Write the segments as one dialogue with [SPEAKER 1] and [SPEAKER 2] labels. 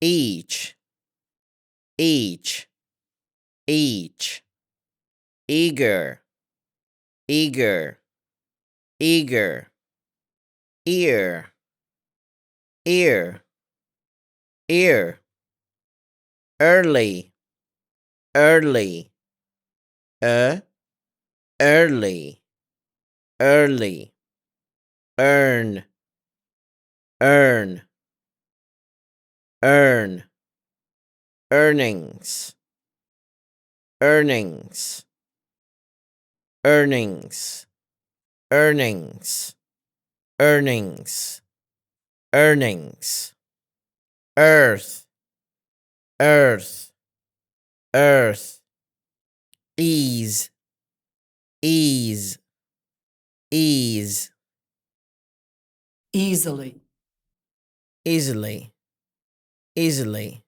[SPEAKER 1] each, each, each, eager, eager, eager, ear, ear, ear, early, early, early, early, earn, earn, earn, earnings, earnings, earnings, earnings, earnings, earnings, earth, earth, earth, ease, ease, ease,
[SPEAKER 2] easily,
[SPEAKER 1] easily, easily,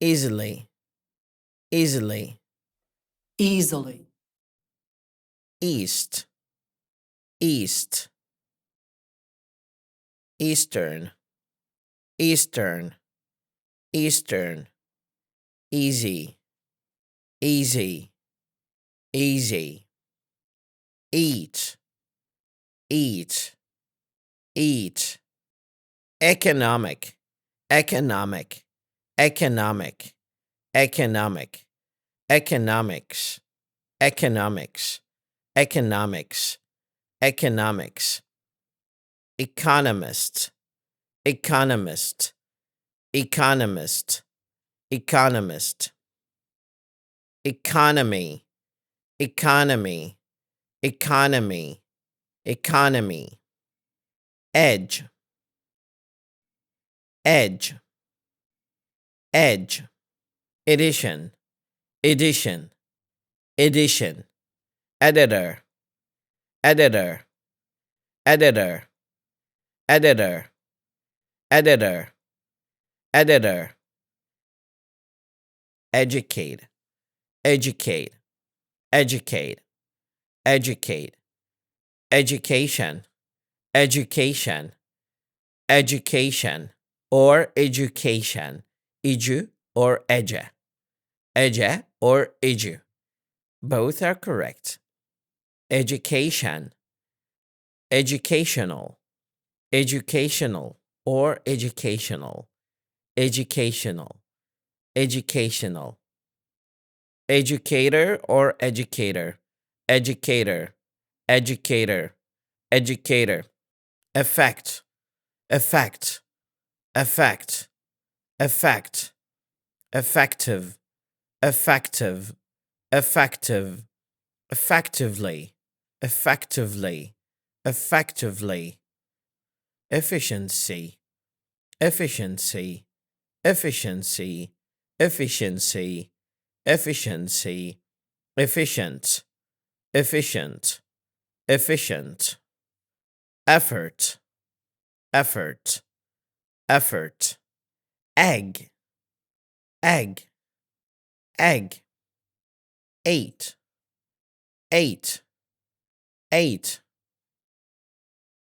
[SPEAKER 1] easily, easily,
[SPEAKER 2] easily,
[SPEAKER 1] east, east, eastern, eastern, eastern, easy, easy, easy, eat, eat, eat, economic, economic, economic, economic, economics, economics, economics, economics, economist, economist, economist, economist, economy, economy, economy, economy, edge, edge, edge, edition, edition, edition, editor, editor, editor, editor, editor, editor, educate, educate, educate, educate, education, education, education, or education, edu or eja, eja or edu. Both are correct. Education, educational, educational, or educational, educational, educational, educator or educator, educator, educator, educator, effect, effect, effect, effect, effective, effective, effective, effectively, effectively, effectively, efficiency, efficiency, efficiency, efficiency, efficiency, efficient, efficient, efficient, effort, effort, effort, egg, egg, egg, eight, eight, eight,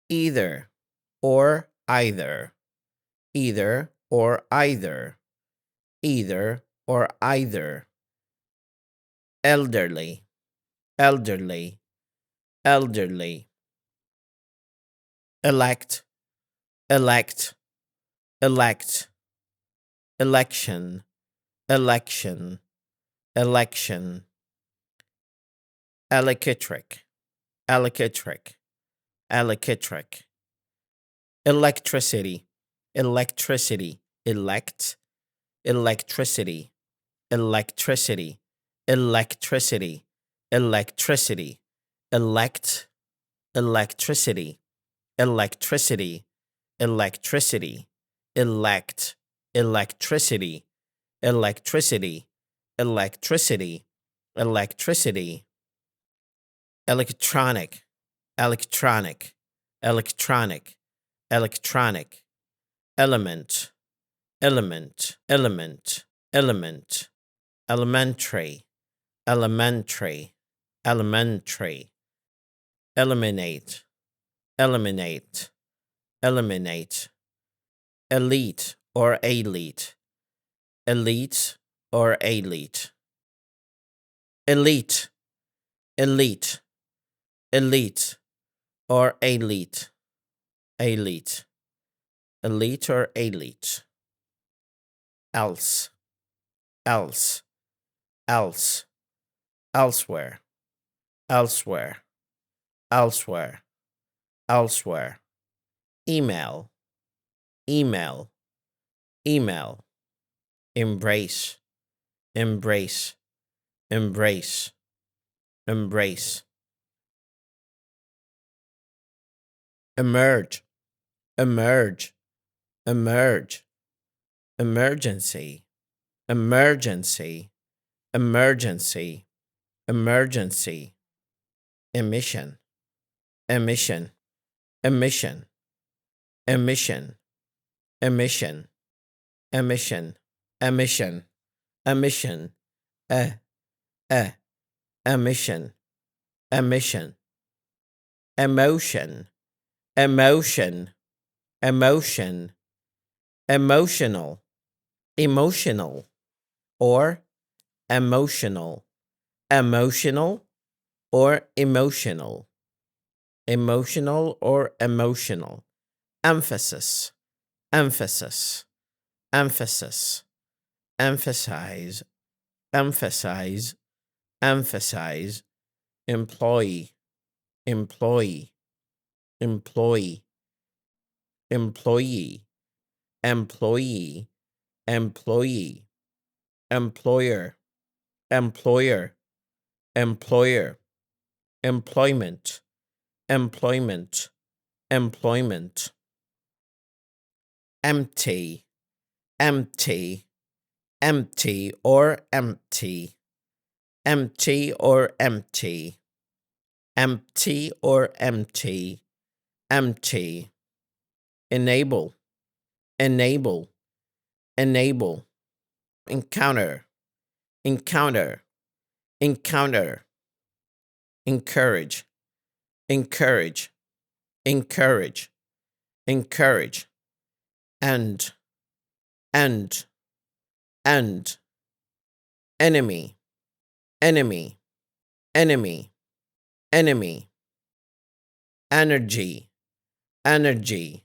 [SPEAKER 1] either or either, either or either, either or either, elderly, elderly, elderly, elect, elect, elect, election, election, election, electric, electric, electric, electricity, electricity, elect, electricity, electricity, electricity, electricity, elect, electricity, electricity, electricity, elect, electricity, electricity, electricity, electricity, electronic, electronic, electronic, electronic, element, element, element, element, elementary, elementary, elementary, eliminate, eliminate, eliminate, elite or elite, elite or elite, elite, elite, elite or elite, elite, elite or elite, else, else, else, elsewhere, elsewhere, elsewhere, elsewhere, email, email, email, embrace, embrace, embrace, embrace, emerge, emerge, emerge, emergency, emergency, emergency, emergency, emission, emission, emission, emission, emission, emission, emission, emission, emission, emission, emotion, emotion, emotion, emotional, emotional, or emotional, emotional, or emotional, emotional or emotional, emphasis, emphasis, emphasis, emphasize, emphasize, emphasize, employee, employee, employee, employee, employee, employee, employer, employer, employer, employment, employment, employment, empty, empty, empty or empty, empty or empty, empty or empty, empty, enable, enable, enable, encounter, encounter, encounter, encourage, encourage, encourage, encourage, end, end, end, enemy, enemy, enemy, enemy, energy, energy,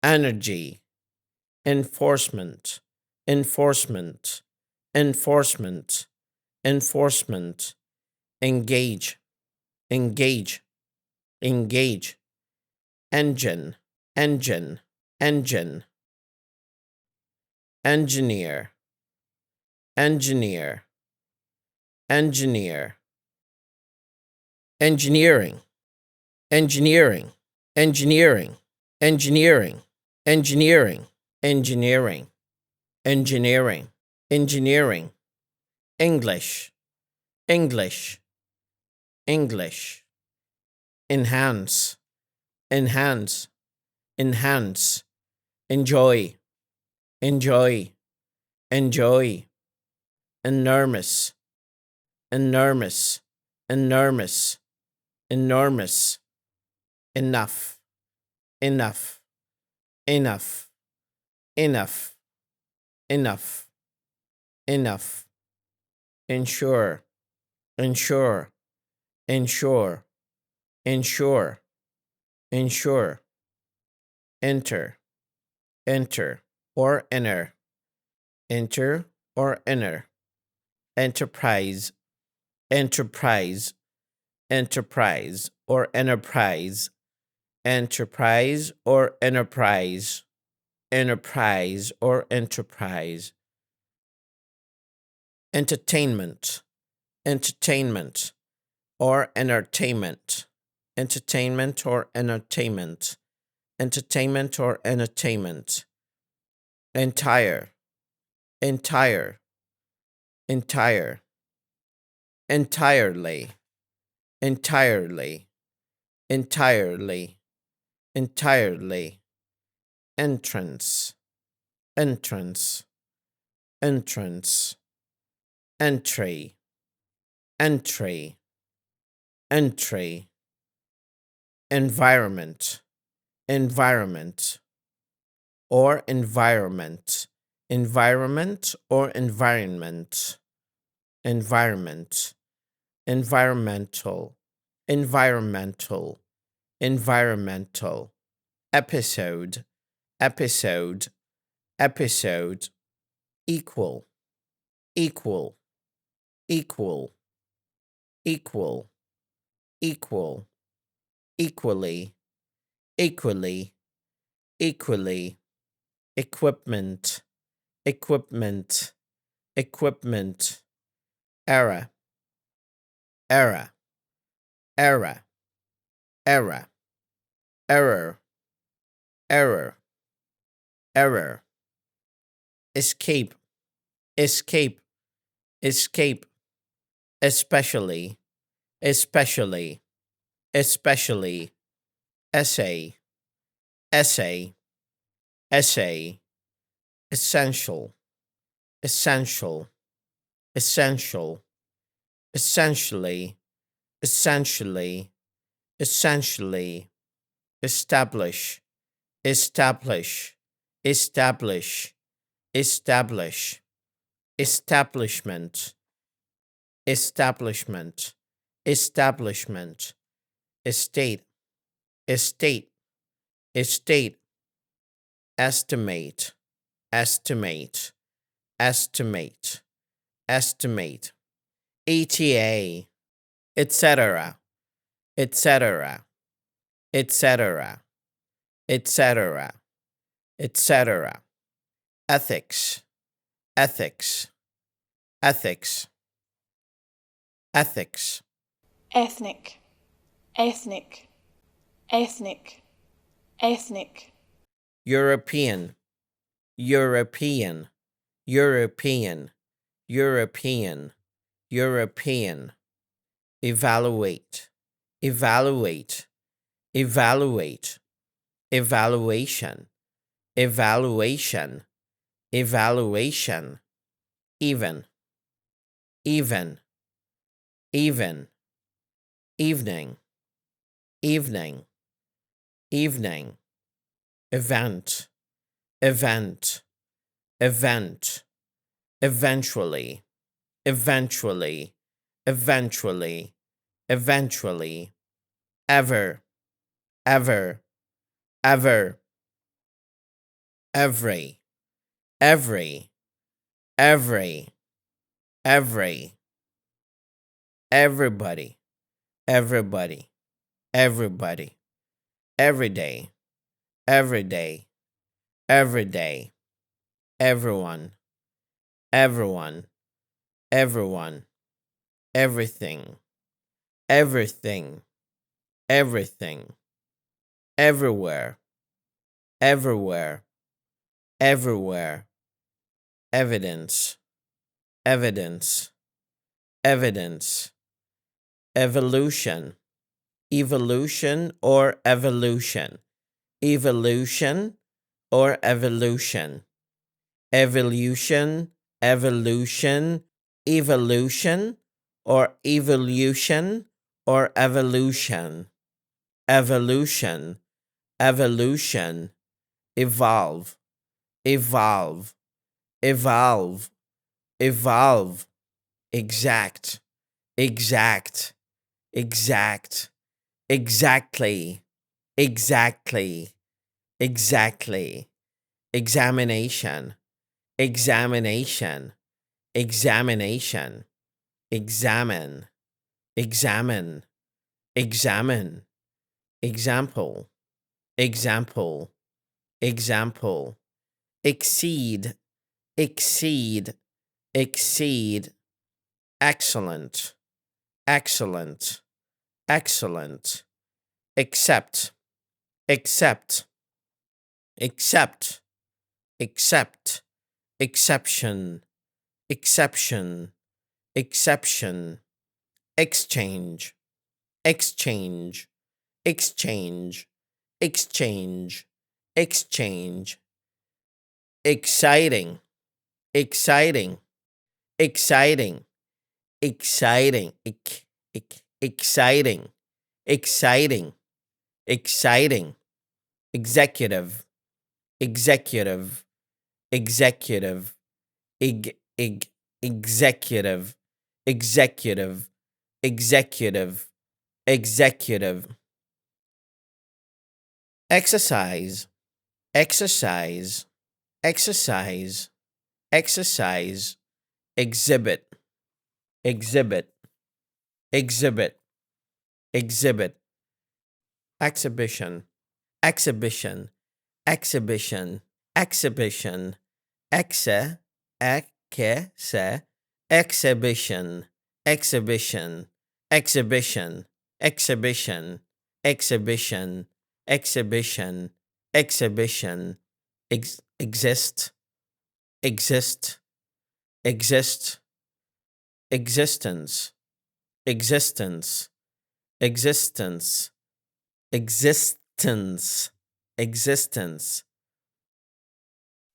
[SPEAKER 1] energy, enforcement, enforcement, enforcement, enforcement, engage, engage, engage, engine, engine, engine, engineer, engineer, engineer, engineering, engineering, engineering, engineering, engineering, engineering, engineering, engineering, English, English, English, enhance, enhance, enhance, enjoy, enjoy, enjoy, enormous, enormous, enormous, enormous, enough, enough, enough, enough, enough, enough, ensure, ensure, ensure, ensure, ensure, enter, enter or enter, enter or enter, enterprise, enterprise, enterprise or enterprise, enterprise or enterprise, enterprise or enterprise, entertainment, entertainment or entertainment, entertainment or entertainment, entertainment or entertainment, entire, entire, entire, entirely, entirely, entirely, entirely, entrance, entrance, entrance, entry, entry, entry, environment, environment, or environment, environment or environment, environment, environmental, environmental, environmental, episode, episode, episode, equal, equal, equal, equal, equal, equally, equally, equally, equipment, equipment, equipment, era, era, era, era, error, error, error, escape, escape, escape, especially, especially, especially, essay, essay, essay, essential, essential, essential, essentially, essentially, essentially, establish, establish, establish, establish, establishment, establishment, establishment, estate, estate, estate, estimate, estimate, estimate, estimate, ETA, etc., etc., etc., etc., etc., ethics, ethics, ethics, ethics,
[SPEAKER 3] ethnic, ethnic, ethnic, ethnic,
[SPEAKER 1] European, European, European, European, European, evaluate, evaluate, evaluate, evaluation, evaluation, evaluation, even, even, even, evening, evening, evening, event, event, event, eventually, eventually, eventually, eventually, ever, ever, ever, every, every, every, every, everybody, everybody, everybody, every day, every day, every day, everyone, everyone, everyone, everything, everything, everything, everywhere, everywhere, everywhere, evidence, evidence, evidence, evolution, evolution or evolution, evolution or evolution, evolution, evolution, evolution or evolution or evolution, evolution, evolution, evolve, evolve, evolve, evolve, exact, exact, exact, exactly, exactly, exactly, examination, examination, examination, examine, examine, examine, example, example, example, exceed, exceed, exceed, excellent, excellent, excellent, accept, accept, accept, accept, exception, exception, exception, exchange, exchange, exchange, exchange, exchange, exciting, exciting, exciting, exciting, exciting, exciting, exciting, executive, executive, executive, executive, executive, executive, executive. Exercise, exercise, exercise, exercise, exhibit, exhibit, exhibit, exhibit, exhibition, exhibition, exhibition, exhibition, exhibition, exhibition, exhibition, exhibition, exhibition, exhibition, exhibition, exist, exist, exist, existence, existence, existence, existence, existence.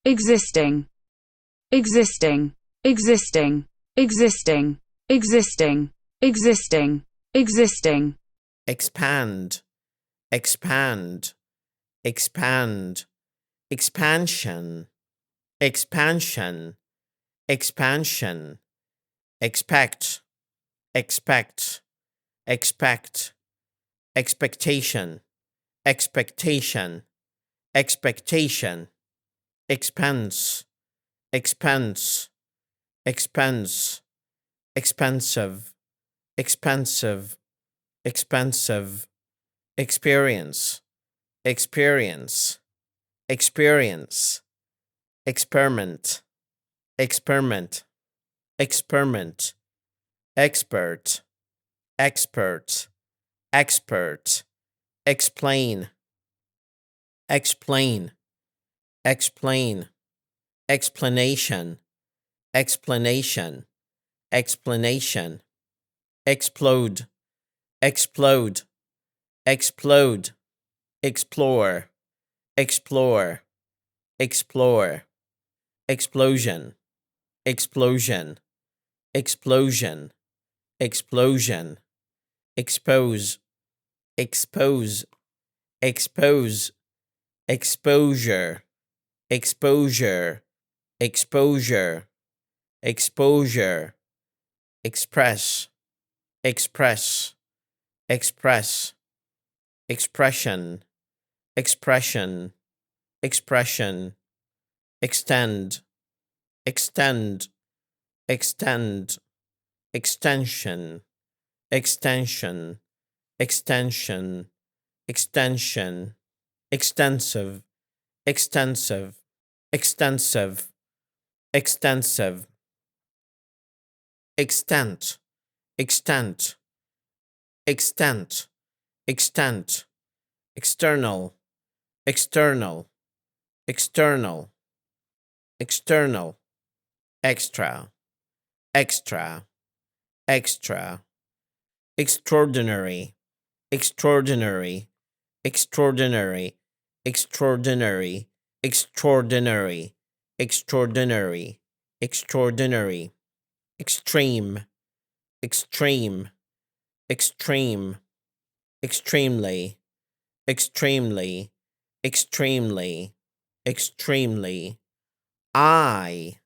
[SPEAKER 4] Existing, existing, existing, existing, existing, existing, existing.
[SPEAKER 1] Expand, expand, expand, expansion, expansion, expansion, expect, expect, expect, expectation, expectation, expectation, expense, expense, expense, expensive, expensive, expensive, experience, experience, experience, experiment, experiment, experiment, expert, expert, expert, explain, explain, explain, explanation, explanation, explanation, explode, explode, explode, explore, explore, explore, explosion, explosion, explosion, explosion, expose, expose, expose, exposure, exposure, exposure, exposure, express, express, express, expression, expression, expression, extend, extend, extend, extension, extension, extension, extension, extensive, extensive, extensive, extensive, extent, extent, extent, extent, external, external, external, external, extra, extra, extra, extraordinary, extraordinary, extraordinary, extraordinary, extraordinary, extraordinary, extraordinary, extreme, extreme, extreme, extremely, extremely, extremely, extremely, I,